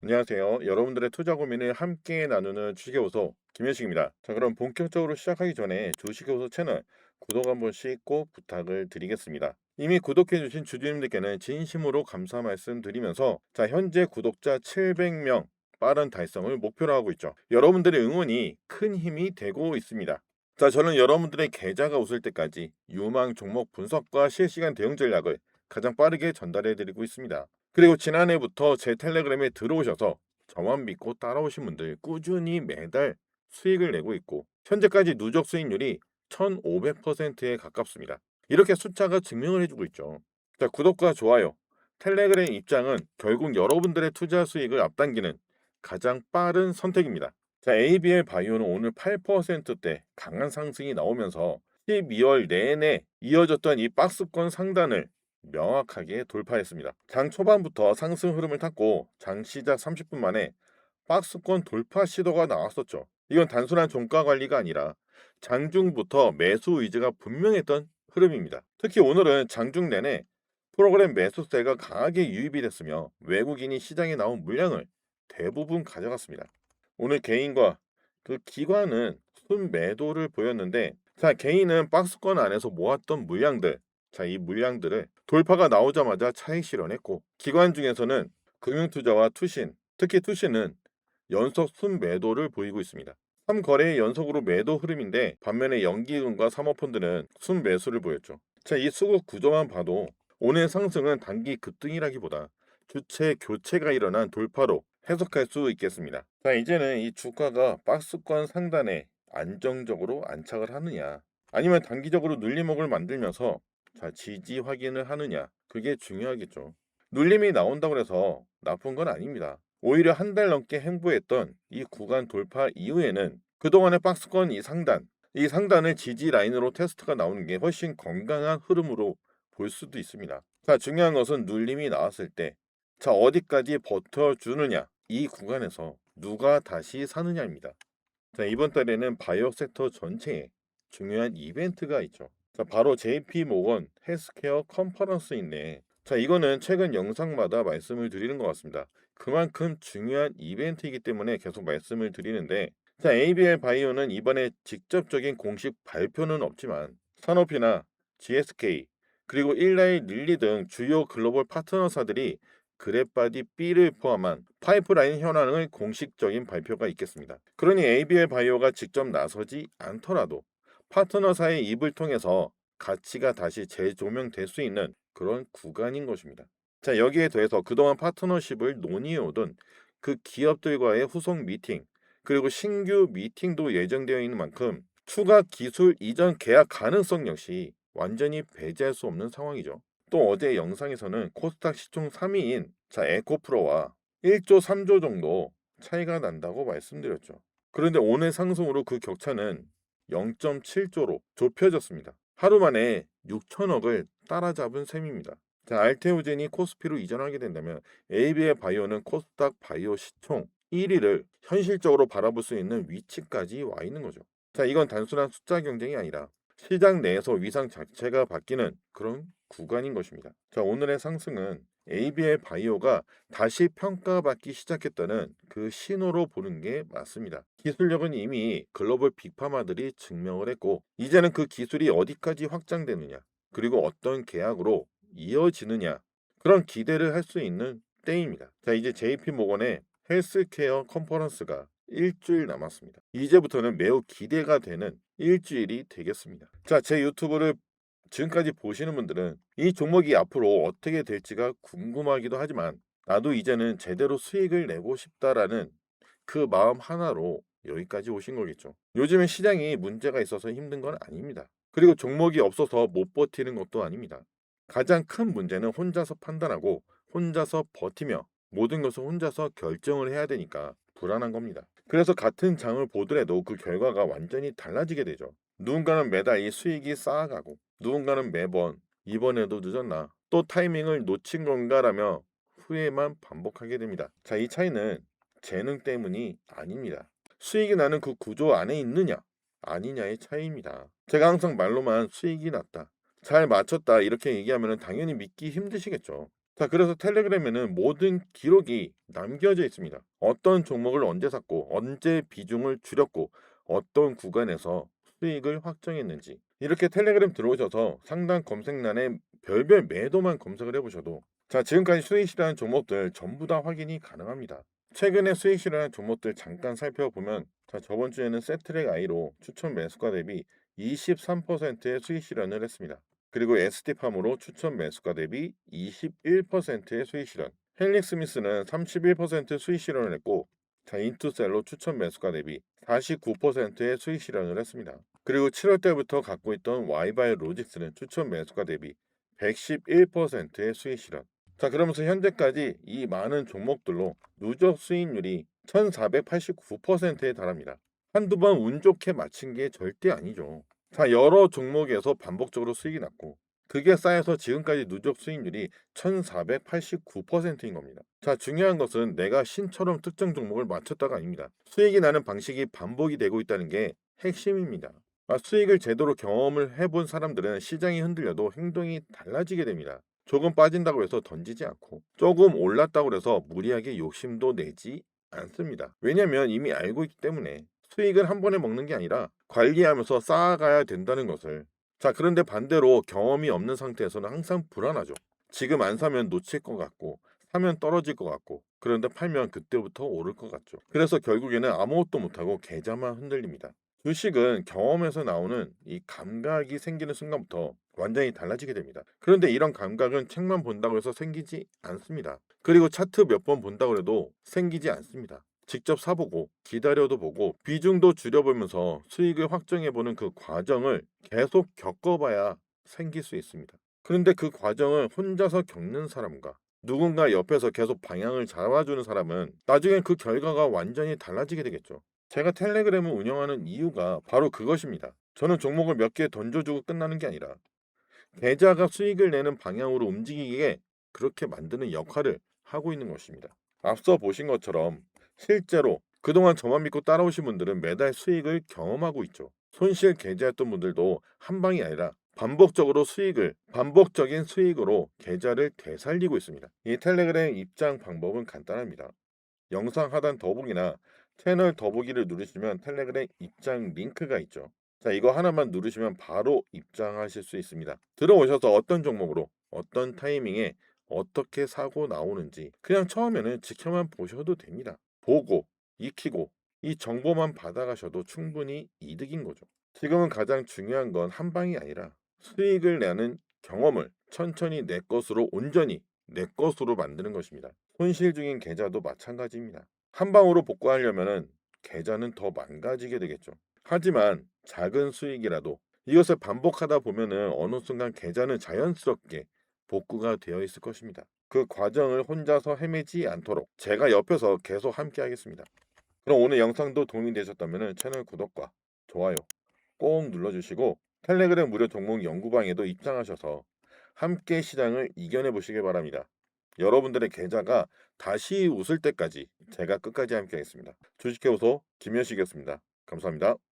안녕하세요. 여러분들의 투자 고민을 함께 나누는 주식의 호소 김현식입니다. 자, 그럼 본격적으로 시작하기 전에 주식의 호소 채널 구독 한 번씩 꼭 부탁을 드리겠습니다. 이미 구독해주신 주주님들께는 진심으로 감사 말씀드리면서 현재 구독자 700명 빠른 달성을 목표로 하고 있죠. 여러분들의 응원이 큰 힘이 되고 있습니다. 저는 여러분들의 계좌가 웃을 때까지 유망 종목 분석과 실시간 대응 전략을 가장 빠르게 전달해 드리고 있습니다. 그리고 지난해부터 제 텔레그램에 들어오셔서 저만 믿고 따라오신 분들 꾸준히 매달 수익을 내고 있고 현재까지 누적 수익률이 1500%에 가깝습니다. 이렇게 숫자가 증명을 해주고 있죠. 구독과 좋아요, 텔레그램 입장은 결국 여러분들의 투자 수익을 앞당기는 가장 빠른 선택입니다. ABL 바이오는 오늘 8%대 강한 상승이 나오면서 12월 내내 이어졌던 이 박스권 상단을 명확하게 돌파했습니다. 장 초반부터 상승 흐름을 탔고 장 시작 30분 만에 박스권 돌파 시도가 나왔었죠. 이건 단순한 종가 관리가 아니라 장중부터 매수 의지가 분명했던 흐름입니다. 특히 오늘은 장중 내내 프로그램 매수세가 강하게 유입이 됐으며 외국인이 시장에 나온 물량을 대부분 가져갔습니다. 오늘 개인과 그 기관은 순매도를 보였는데 개인은 박스권 안에서 모았던 물량들, 이 물량들을 돌파가 나오자마자 차익 실현했고 기관 중에서는 금융투자와 투신, 특히 투신은 연속 순매도를 보이고 있습니다. 3거래의 연속으로 매도 흐름인데 반면에 연기금과 사모펀드는 순매수를 보였죠. 이 수급 구조만 봐도 오늘 상승은 단기 급등이라기보다 주체 교체가 일어난 돌파로 해석할 수 있겠습니다. 이제는 이 주가가 박스권 상단에 안정적으로 안착을 하느냐 아니면 단기적으로 눌림목을 만들면서 지지 확인을 하느냐 그게 중요하겠죠. 눌림이 나온다고 해서 나쁜 건 아닙니다. 오히려 한 달 넘게 행보했던 이 구간 돌파 이후에는 그동안의 박스권 이 상단을 지지 라인으로 테스트가 나오는 게 훨씬 건강한 흐름으로 볼 수도 있습니다. 중요한 것은 눌림이 나왔을 때 어디까지 버텨주느냐 이 구간에서 누가 다시 사느냐입니다. 이번 달에는 바이오 섹터 전체에 중요한 이벤트가 있죠. 바로 JP 모건 헬스케어 컨퍼런스인데 이거는 최근 영상마다 말씀을 드리는 것 같습니다. 그만큼 중요한 이벤트이기 때문에 계속 말씀을 드리는데 ABL 바이오는 이번에 직접적인 공식 발표는 없지만 산오피나 GSK 그리고 일라이 릴리 등 주요 글로벌 파트너사들이 그랩바디 B를 포함한 파이프라인 현황을 공식적인 발표가 있겠습니다. 그러니 ABL 바이오가 직접 나서지 않더라도 파트너사의 입을 통해서 가치가 다시 재조명될 수 있는 그런 구간인 것입니다. 여기에 더해서 그동안 파트너십을 논의해오던 그 기업들과의 후속 미팅 그리고 신규 미팅도 예정되어 있는 만큼 추가 기술 이전 계약 가능성 역시 완전히 배제할 수 없는 상황이죠. 또 어제 영상에서는 코스닥 시총 3위인 에코프로와 1조 3조 정도 차이가 난다고 말씀드렸죠. 그런데 오늘 상승으로 그 격차는 0.7조로 좁혀졌습니다. 하루 만에 6천억을 따라잡은 셈입니다. 알테오젠이 코스피로 이전하게 된다면 AB의 바이오는 코스닥 바이오 시총 1위를 현실적으로 바라볼 수 있는 위치까지 와 있는 거죠. 이건 단순한 숫자 경쟁이 아니라 시장 내에서 위상 자체가 바뀌는 그런 구간인 것입니다. 오늘의 상승은 ABL 바이오가 다시 평가받기 시작했다는 그 신호로 보는 게 맞습니다. 기술력은 이미 글로벌 빅파마들이 증명을 했고 이제는 그 기술이 어디까지 확장되느냐 그리고 어떤 계약으로 이어지느냐 그런 기대를 할 수 있는 때입니다. 이제 JP 모건의 헬스케어 컨퍼런스가 일주일 남았습니다. 이제부터는 매우 기대가 되는 일주일이 되겠습니다. 제 유튜브를 지금까지 보시는 분들은 이 종목이 앞으로 어떻게 될지가 궁금하기도 하지만 나도 이제는 제대로 수익을 내고 싶다라는 그 마음 하나로 여기까지 오신 거겠죠. 요즘은 시장이 문제가 있어서 힘든 건 아닙니다. 그리고 종목이 없어서 못 버티는 것도 아닙니다. 가장 큰 문제는 혼자서 판단하고 혼자서 버티며 모든 것을 혼자서 결정을 해야 되니까 불안한 겁니다. 그래서 같은 장을 보더라도 그 결과가 완전히 달라지게 되죠. 누군가는 매달 이 수익이 쌓아가고 누군가는 매번 이번에도 늦었나 또 타이밍을 놓친 건가라며 후회만 반복하게 됩니다. 이 차이는 재능 때문이 아닙니다. 수익이 나는 그 구조 안에 있느냐 아니냐의 차이입니다. 제가 항상 말로만 수익이 났다 잘 맞췄다 이렇게 얘기하면 당연히 믿기 힘드시겠죠. 자, 그래서 텔레그램에는 모든 기록이 남겨져 있습니다. 어떤 종목을 언제 샀고, 언제 비중을 줄였고, 어떤 구간에서 수익을 확정했는지. 이렇게 텔레그램 들어오셔서 상단 검색란에 별별 매도만 검색을 해보셔도 자, 지금까지 수익 실현한 종목들 전부 다 확인이 가능합니다. 최근에 수익 실현한 종목들 잠깐 살펴보면 자, 저번 주에는 세트랙 아이로 추천 매수가 대비 23%의 수익 실현을 했습니다. 그리고 ST팜으로 추천 매수가 대비 21%의 수익 실현, 헬릭 스미스는 31% 수익 실현을 했고, 자, 인투셀로 추천 매수가 대비 49%의 수익 실현을 했습니다. 그리고 7월 때부터 갖고 있던 와이바이 로직스는 추천 매수가 대비 111%의 수익 실현. 자, 그러면서 현재까지 이 많은 종목들로 누적 수익률이 1489%에 달합니다. 한두 번 운 좋게 맞힌 게 절대 아니죠. 자, 여러 종목에서 반복적으로 수익이 났고 그게 쌓여서 지금까지 누적 수익률이 1489%인 겁니다. 자, 중요한 것은 내가 신처럼 특정 종목을 맞췄다가 아닙니다. 수익이 나는 방식이 반복이 되고 있다는 게 핵심입니다. 수익을 제대로 경험을 해본 사람들은 시장이 흔들려도 행동이 달라지게 됩니다. 조금 빠진다고 해서 던지지 않고 조금 올랐다고 해서 무리하게 욕심도 내지 않습니다. 왜냐하면 이미 알고 있기 때문에 수익을 한 번에 먹는 게 아니라 관리하면서 쌓아가야 된다는 것을. 자, 그런데 반대로 경험이 없는 상태에서는 항상 불안하죠. 지금 안 사면 놓칠 것 같고 사면 떨어질 것 같고 그런데 팔면 그때부터 오를 것 같죠. 그래서 결국에는 아무것도 못하고 계좌만 흔들립니다. 주식은 경험에서 나오는 이 감각이 생기는 순간부터 완전히 달라지게 됩니다. 그런데 이런 감각은 책만 본다고 해서 생기지 않습니다. 그리고 차트 몇 번 본다고 해도 생기지 않습니다. 직접 사보고 기다려도 보고 비중도 줄여보면서 수익을 확정해보는 그 과정을 계속 겪어봐야 생길 수 있습니다. 그런데 그 과정을 혼자서 겪는 사람과 누군가 옆에서 계속 방향을 잡아주는 사람은 나중엔 그 결과가 완전히 달라지게 되겠죠. 제가 텔레그램을 운영하는 이유가 바로 그것입니다. 저는 종목을 몇 개 던져주고 끝나는 게 아니라 계좌가 수익을 내는 방향으로 움직이게 그렇게 만드는 역할을 하고 있는 것입니다. 앞서 보신 것처럼 실제로 그동안 저만 믿고 따라오신 분들은 매달 수익을 경험하고 있죠. 손실 계좌했던 분들도 한 방이 아니라 반복적인 수익으로 계좌를 되살리고 있습니다. 이 텔레그램 입장 방법은 간단합니다. 영상 하단 더보기나 채널 더보기를 누르시면 텔레그램 입장 링크가 있죠. 자, 이거 하나만 누르시면 바로 입장하실 수 있습니다. 들어오셔서 어떤 종목으로 어떤 타이밍에 어떻게 사고 나오는지 그냥 처음에는 지켜만 보셔도 됩니다. 보고 익히고 이 정보만 받아가셔도 충분히 이득인 거죠. 지금은 가장 중요한 건 한 방이 아니라 수익을 내는 경험을 천천히 내 것으로 온전히 내 것으로 만드는 것입니다. 손실 중인 계좌도 마찬가지입니다. 한 방으로 복구하려면 계좌는 더 망가지게 되겠죠. 하지만 작은 수익이라도 이것을 반복하다 보면은 어느 순간 계좌는 자연스럽게 복구가 되어 있을 것입니다. 그 과정을 혼자서 헤매지 않도록 제가 옆에서 계속 함께 하겠습니다. 그럼 오늘 영상도 도움이 되셨다면 채널 구독과 좋아요 꼭 눌러주시고 텔레그램 무료 종목 연구방에도 입장하셔서 함께 시장을 이겨내 보시길 바랍니다. 여러분들의 계좌가 다시 웃을 때까지 제가 끝까지 함께 하겠습니다. 주식회오소 김현식이었습니다. 감사합니다.